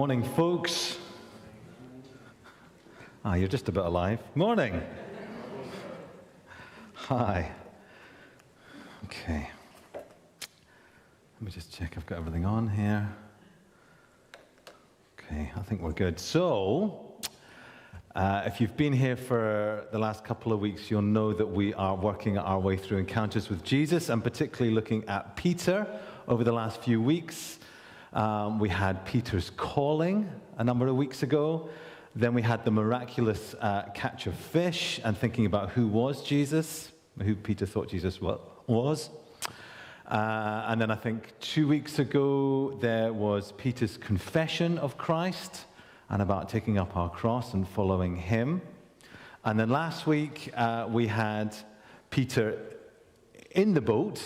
Morning, folks. You're just about alive. Morning. Hi. Okay. Let me just check I've got everything on here. Okay, I think we're good. So, if you've been here for the last couple of weeks, you'll know that we are working our way through encounters with Jesus, and particularly looking at Peter over the last few weeks. We had Peter's calling a number of weeks ago. Then we had the miraculous catch of fish and thinking about who was Jesus, who Peter thought Jesus was. And then I think 2 weeks ago there was Peter's confession of Christ and about taking up our cross and following him. And then last week we had Peter in the boat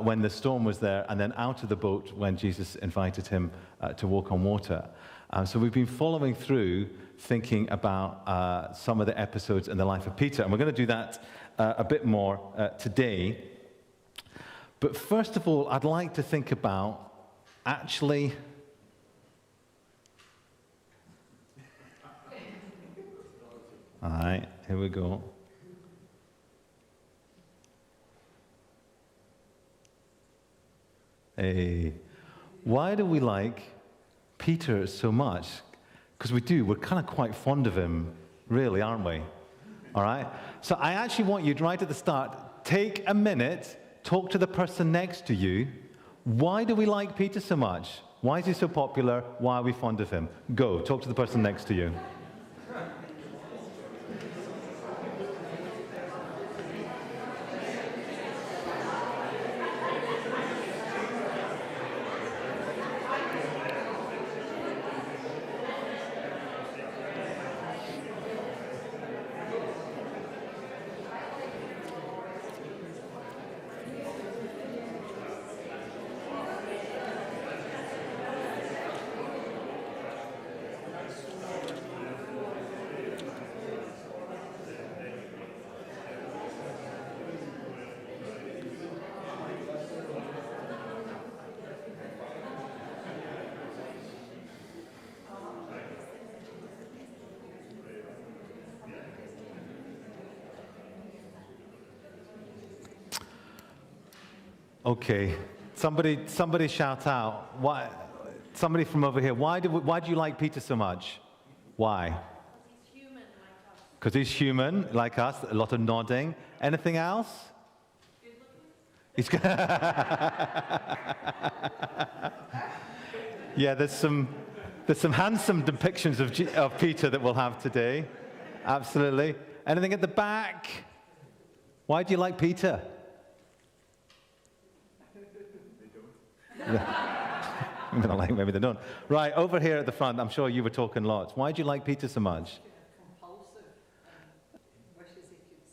when the storm was there, and then out of the boat when Jesus invited him to walk on water. So we've been following through, thinking about some of the episodes in the life of Peter, and we're going to do that a bit more today. But first of all, I'd like to think about actually all right, here we go. Why do we like Peter so much? Because we're kind of quite fond of him, really, aren't we? All right? So I actually want you, right at the start, take a minute, talk to the person next to you. Why do we like Peter so much? Why is he so popular? Why are we fond of him? Go, talk to the person next to you. Okay, somebody shout out. Why? Somebody from over here. Why do you like Peter so much? Why? Because he's human like us. A lot of nodding. Anything else? He's yeah. There's some handsome depictions of Peter that we'll have today. Absolutely. Anything at the back? Why do you like Peter? Maybe they don't. Right, over here at the front, I'm sure you were talking lots. Why do you like Peter so much? Compulsive. Wishes he could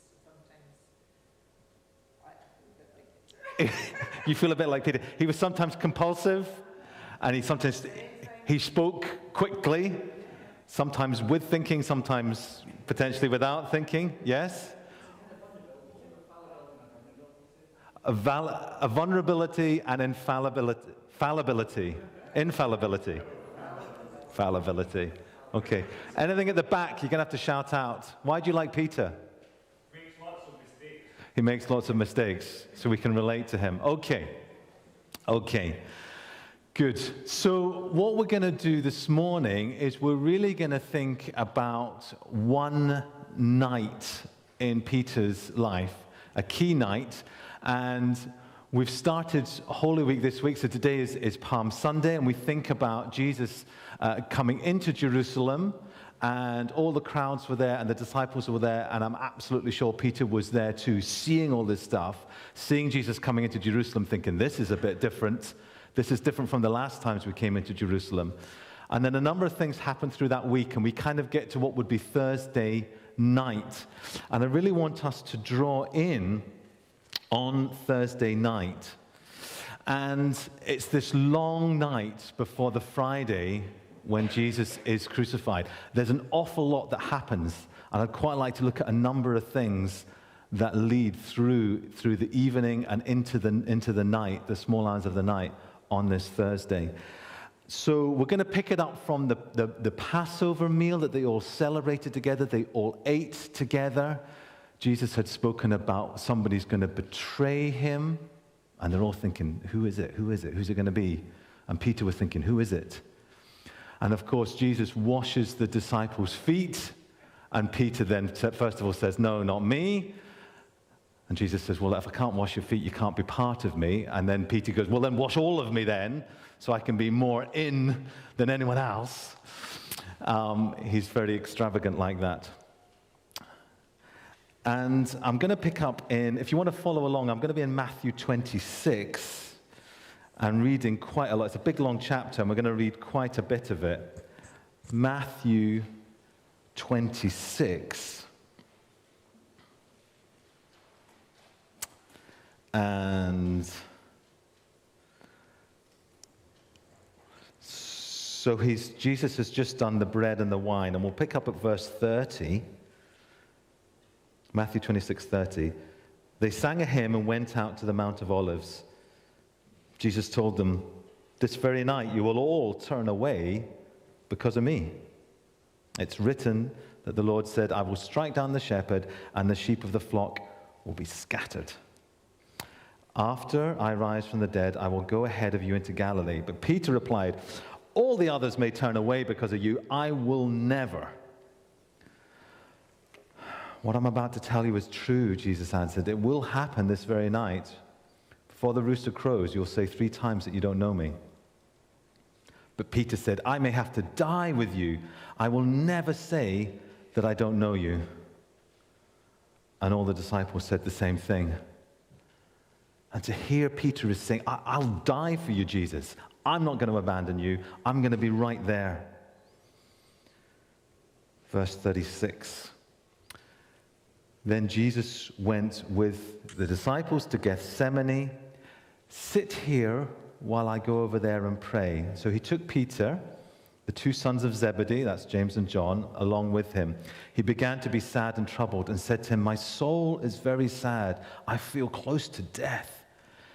sometimes. You feel a bit like Peter. He was sometimes compulsive, and he spoke quickly, sometimes with thinking, sometimes potentially without thinking. Yes? A vulnerability and infallibility. Okay. Anything at the back, you're going to have to shout out. Why do you like Peter? He makes lots of mistakes. He makes lots of mistakes, so we can relate to him. Okay. Good. So what we're going to do this morning is we're really going to think about one night in Peter's life, a key night. And we've started Holy Week this week, so today is Palm Sunday, and we think about Jesus coming into Jerusalem, and all the crowds were there, and the disciples were there, and I'm absolutely sure Peter was there too, seeing all this stuff, seeing Jesus coming into Jerusalem, thinking, this is a bit different. This is different from the last times we came into Jerusalem. And then a number of things happened through that week, and we kind of get to what would be Thursday night. And I really want us to draw in on Thursday night. And it's this long night before the Friday when Jesus is crucified. There's an awful lot that happens, and I'd quite like to look at a number of things that lead through the evening and into the night, the small hours of the night on this Thursday. So we're going to pick it up from the Passover meal that they all celebrated together. They all ate together. Jesus had spoken about somebody's going to betray him. And they're all thinking, who is it? Who is it? Who's it going to be? And Peter was thinking, who is it? And of course, Jesus washes the disciples' feet. And Peter then, first of all, says, no, not me. And Jesus says, well, if I can't wash your feet, you can't be part of me. And then Peter goes, well, then wash all of me then, so I can be more in than anyone else. He's very extravagant like that. And I'm going to pick up if you want to follow along, I'm going to be in Matthew 26 and reading quite a lot. It's a big, long chapter, and we're going to read quite a bit of it. Matthew 26. And so Jesus has just done the bread and the wine, and we'll pick up at verse 30. Matthew 26:30. They sang a hymn and went out to the Mount of Olives. Jesus told them, this very night you will all turn away because of me. It's written that the Lord said, I will strike down the shepherd, and the sheep of the flock will be scattered. After I rise from the dead, I will go ahead of you into Galilee. But Peter replied, all the others may turn away because of you. I will never. What I'm about to tell you is true, Jesus answered. It will happen this very night. Before the rooster crows, you'll say 3 times that you don't know me. But Peter said, I may have to die with you. I will never say that I don't know you. And all the disciples said the same thing. And to hear Peter is saying, I'll die for you, Jesus. I'm not going to abandon you. I'm going to be right there. Verse 36. Then Jesus went with the disciples to Gethsemane. Sit here while I go over there and pray. So he took Peter, the 2 sons of Zebedee, that's James and John, along with him. He began to be sad and troubled and said to him, my soul is very sad. I feel close to death.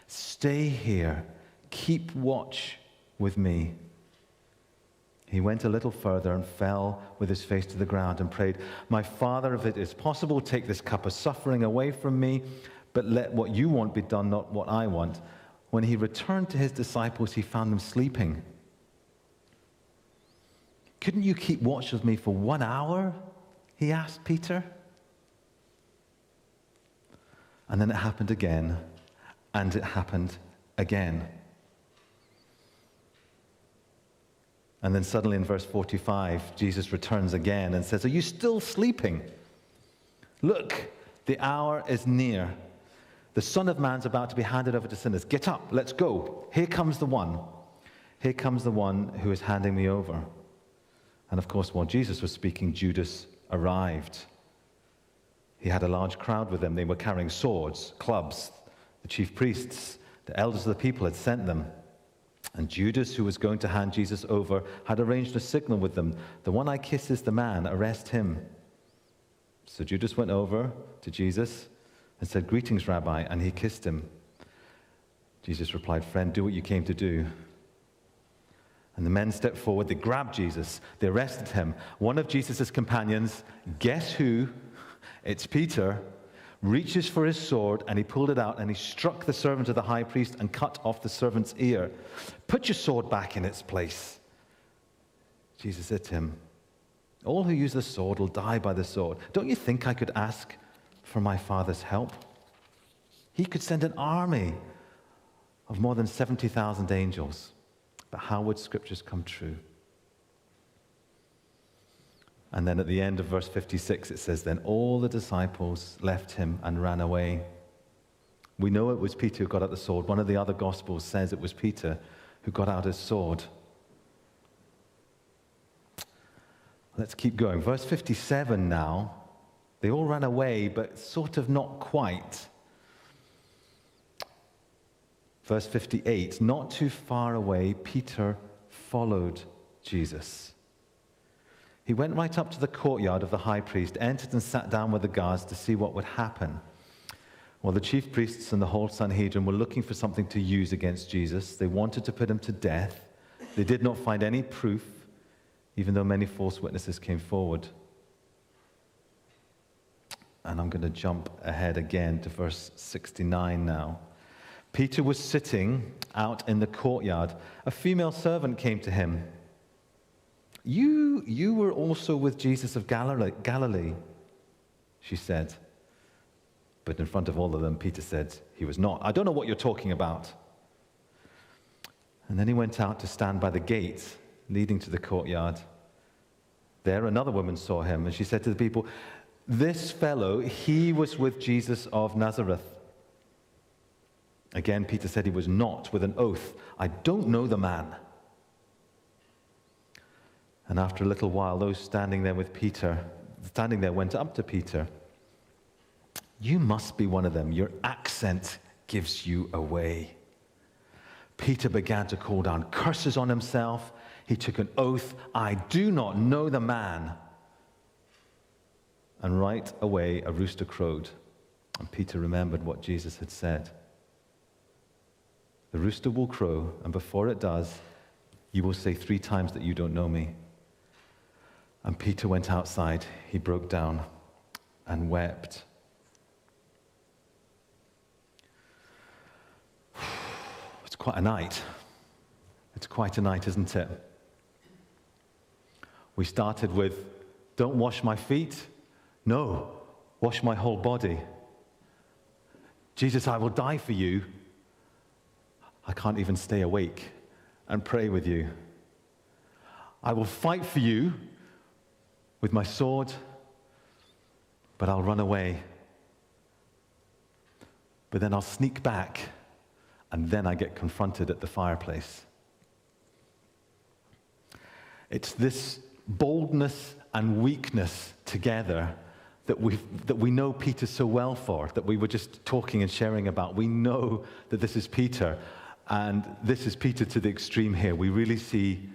Stay here. Keep watch with me. He went a little further and fell with his face to the ground and prayed, my Father, if it is possible, take this cup of suffering away from me, but let what you want be done, not what I want. When he returned to his disciples, he found them sleeping. Couldn't you keep watch with me for 1 hour? He asked Peter. And then it happened again, and it happened again. And then suddenly in verse 45, Jesus returns again and says, are you still sleeping? Look, the hour is near. The Son of Man's about to be handed over to sinners. Get up, let's go. Here comes the one. Here comes the one who is handing me over. And of course, while Jesus was speaking, Judas arrived. He had a large crowd with him. They were carrying swords, clubs. The chief priests, the elders of the people had sent them. And Judas, who was going to hand Jesus over, had arranged a signal with them. The one I kiss is the man, arrest him. So Judas went over to Jesus and said, greetings, Rabbi, and he kissed him. Jesus replied, friend, do what you came to do. And the men stepped forward, they grabbed Jesus, they arrested him. One of Jesus' companions, guess who? It's Peter, reaches for his sword, and he pulled it out, and he struck the servant of the high priest and cut off the servant's ear. Put your sword back in its place. Jesus said to him, all who use the sword will die by the sword. Don't you think I could ask for my Father's help? He could send an army of more than 70,000 angels. But how would scriptures come true? And then at the end of verse 56, it says, then all the disciples left him and ran away. We know it was Peter who got out the sword. One of the other Gospels says it was Peter who got out his sword. Let's keep going. Verse 57 now. They all ran away, but sort of not quite. Verse 58, not too far away, Peter followed Jesus. He went right up to the courtyard of the high priest, entered and sat down with the guards to see what would happen. Well, the chief priests and the whole Sanhedrin were looking for something to use against Jesus. They wanted to put him to death, They did not find any proof, even though many false witnesses came forward. And I'm going to jump ahead again to verse 69 now. Peter was sitting out in the courtyard. A female servant came to him. You were also with Jesus of Galilee, she said. But in front of all of them, Peter said he was not. I don't know what you're talking about. And then he went out to stand by the gate leading to the courtyard. There another woman saw him, and she said to the people, "This fellow, he was with Jesus of Nazareth." Again, Peter said he was not, with an oath. "I don't know the man." And after a little while, those standing there went up to Peter. "You must be one of them. Your accent gives you away." Peter began to call down curses on himself. He took an oath, "I do not know the man." And right away, a rooster crowed. And Peter remembered what Jesus had said. "The rooster will crow, and before it does, you will say 3 times that you don't know me." And Peter went outside. He broke down and wept. It's quite a night. It's quite a night, isn't it? We started with, "Don't wash my feet." No, wash my whole body. "Jesus, I will die for you." I can't even stay awake and pray with you. "I will fight for you with my sword, but I'll run away. But then I'll sneak back, and then I get confronted at the fireplace." It's this boldness and weakness together that we know Peter so well for, that we were just talking and sharing about. We know that this is Peter, and this is Peter to the extreme here. We really see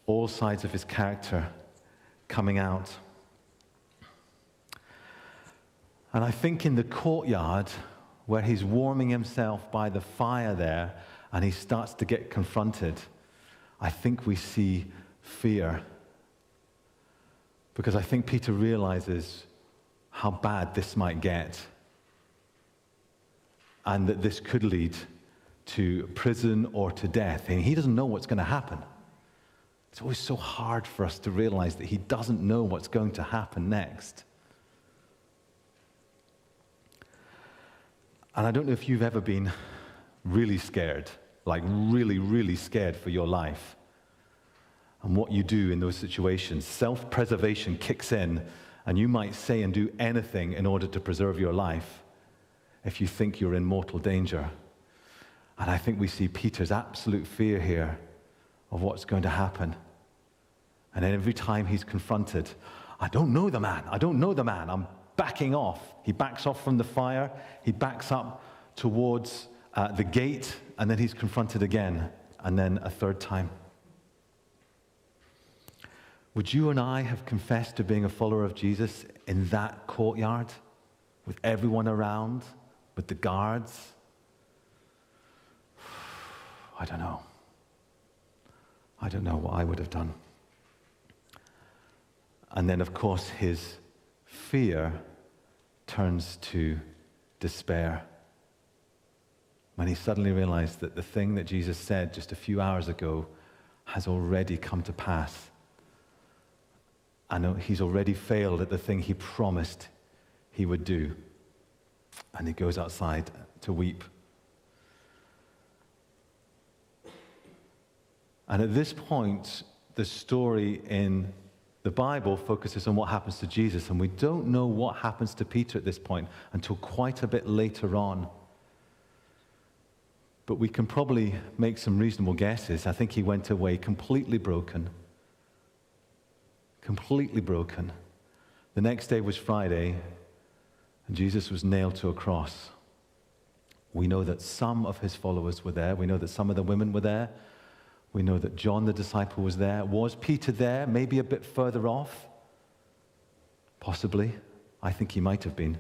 all sides of his character coming out. And I think in the courtyard, where he's warming himself by the fire there, and he starts to get confronted, I think we see fear. Because I think Peter realizes how bad this might get, and that this could lead to prison or to death. And he doesn't know what's going to happen. It's always so hard for us to realize that he doesn't know what's going to happen next. And I don't know if you've ever been really scared, like really, really scared for your life. And what you do in those situations, self-preservation kicks in, and you might say and do anything in order to preserve your life if you think you're in mortal danger. And I think we see Peter's absolute fear here of what's going to happen. And then every time he's confronted, "I don't know the man, I don't know the man, I'm backing off." He backs off from the fire, he backs up towards the gate, and then he's confronted again, and then a third time. Would you and I have confessed to being a follower of Jesus in that courtyard, with everyone around, with the guards? I don't know. I don't know what I would have done. And then, of course, his fear turns to despair when he suddenly realized that the thing that Jesus said just a few hours ago has already come to pass. And he's already failed at the thing he promised he would do. And he goes outside to weep. And at this point, the story in the Bible focuses on what happens to Jesus, and we don't know what happens to Peter at this point until quite a bit later on. But we can probably make some reasonable guesses. I think he went away completely broken. Completely broken. The next day was Friday, and Jesus was nailed to a cross. We know that some of his followers were there. We know that some of the women were there. We know that John the disciple was there. Was Peter there? Maybe a bit further off? Possibly. I think he might have been,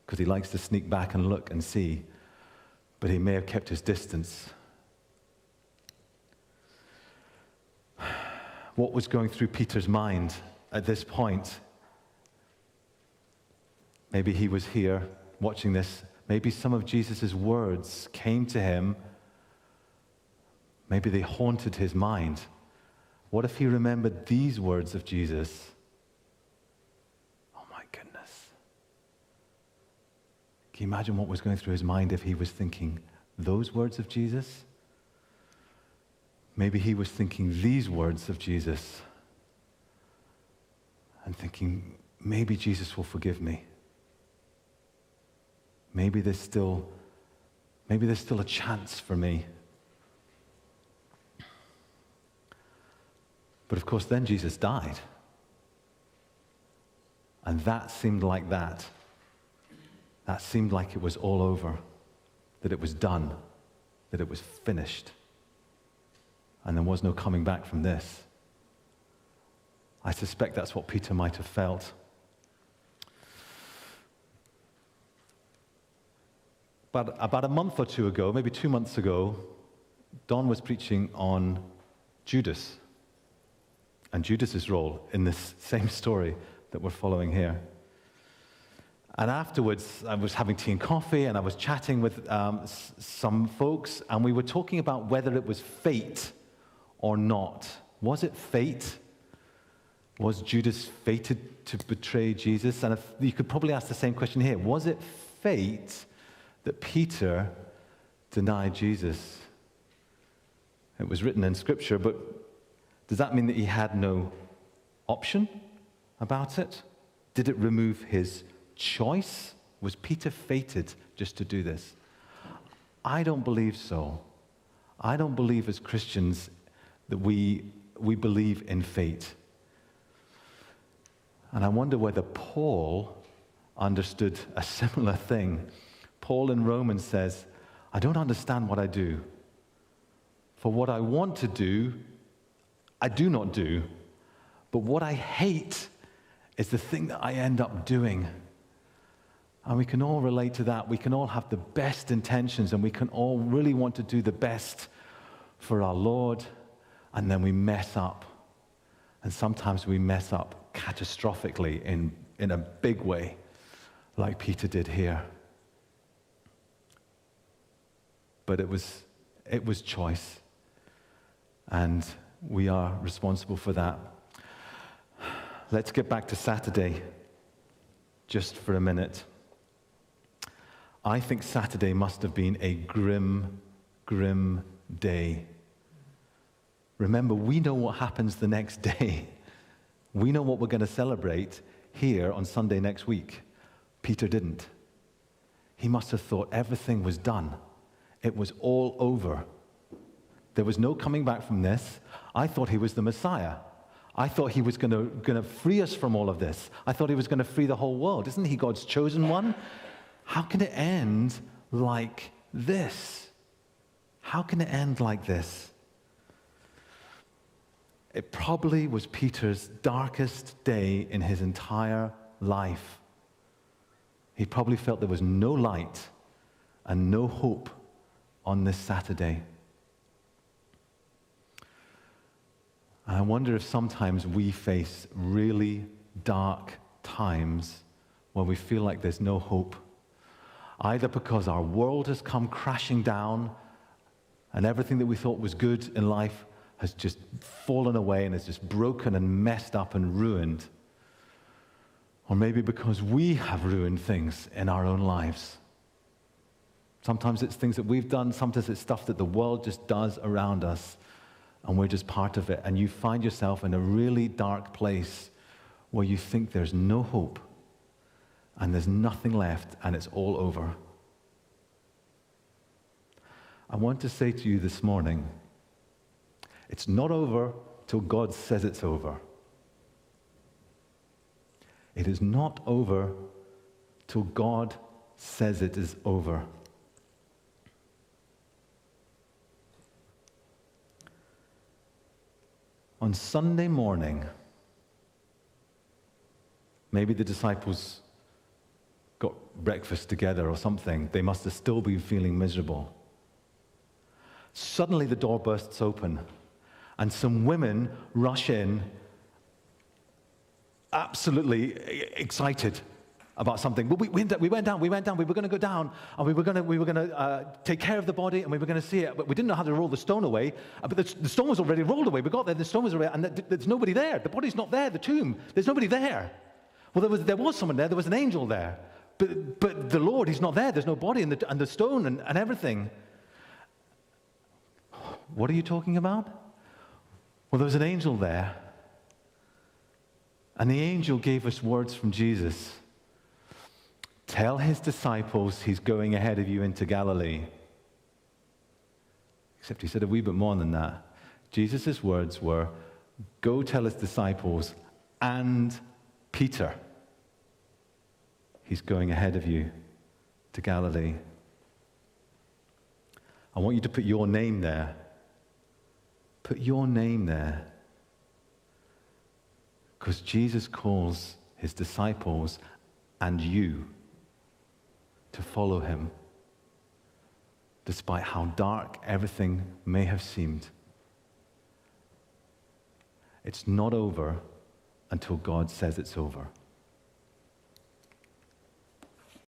because he likes to sneak back and look and see. But he may have kept his distance. what was going through Peter's mind at this point. Maybe he was here watching this. Maybe some of Jesus' words came to him. Maybe they haunted his mind. What if he remembered these words of Jesus? Oh my goodness. Can you imagine what was going through his mind if he was thinking those words of Jesus? Maybe he was thinking these words of Jesus and thinking, maybe Jesus will forgive me. Maybe there's still a chance for me. But of course, then Jesus died. And that seemed like that. That seemed like it was all over, that it was done, that it was finished. And there was no coming back from this. I suspect that's what Peter might have felt. But about a month or two ago, maybe 2 months ago, Don was preaching on Judas and Judas's role in this same story that we're following here. And afterwards, I was having tea and coffee, and I was chatting with some folks, and we were talking about whether it was fate or not. Was it fate? Was Judas fated to betray Jesus? And you could probably ask the same question here. Was it fate that Peter denied Jesus? It was written in Scripture, but does that mean that he had no option about it? Did it remove his choice? Was Peter fated just to do this? I don't believe so. I don't believe as Christians that we believe in fate. And I wonder whether Paul understood a similar thing. Paul in Romans says, I don't understand what I do. For what I want to do, I do not do. But what I hate is the thing that I end up doing. And we can all relate to that. We can all have the best intentions, and we can all really want to do the best for our Lord, and then we mess up. And sometimes we mess up catastrophically in a big way, like Peter did here. But it was choice, and we are responsible for that. Let's get back to Saturday just for a minute. I think Saturday must have been a grim, grim day. Remember, we know what happens the next day. We know what we're going to celebrate here on Sunday next week. Peter didn't. He must have thought everything was done. It was all over. There was no coming back from this. I thought he was the Messiah. I thought he was going to free us from all of this. I thought he was going to free the whole world. Isn't he God's chosen one? How can it end like this? How can it end like this? It probably was Peter's darkest day in his entire life. He probably felt there was no light and no hope on this Saturday. And I wonder if sometimes we face really dark times where we feel like there's no hope, either because our world has come crashing down and everything that we thought was good in life has just fallen away and is just broken and messed up and ruined, or maybe because we have ruined things in our own lives. Sometimes it's things that we've done, sometimes it's stuff that the world just does around us, and we're just part of it. And you find yourself in a really dark place where you think there's no hope, and there's nothing left, and it's all over. I want to say to you this morning, it's not over till God says it's over. It is not over till God says it is over. On Sunday morning, maybe the disciples got breakfast together or something. They must have still been feeling miserable. Suddenly the door bursts open, And some women rush in, absolutely excited about something. But we went down, we were going to go down, and we were going to take care of the body, and we were going to see it, but we didn't know how to roll the stone away. But the stone was already rolled away. We got there, the stone was away, and there's nobody there. The body's not there, the tomb. There's nobody there. Well, there was someone there. There was an angel there. But the Lord, he's not there. There's no body, and the stone and everything. What are you talking about? Well, there was an angel there. And the angel gave us words from Jesus. Tell his disciples he's going ahead of you into Galilee. Except he said a wee bit more than that. Jesus' words were, go tell his disciples and Peter he's going ahead of you to Galilee. I want you to put your name there. Put your name there. Because Jesus calls his disciples and you to follow him, despite how dark everything may have seemed. It's not over until God says it's over.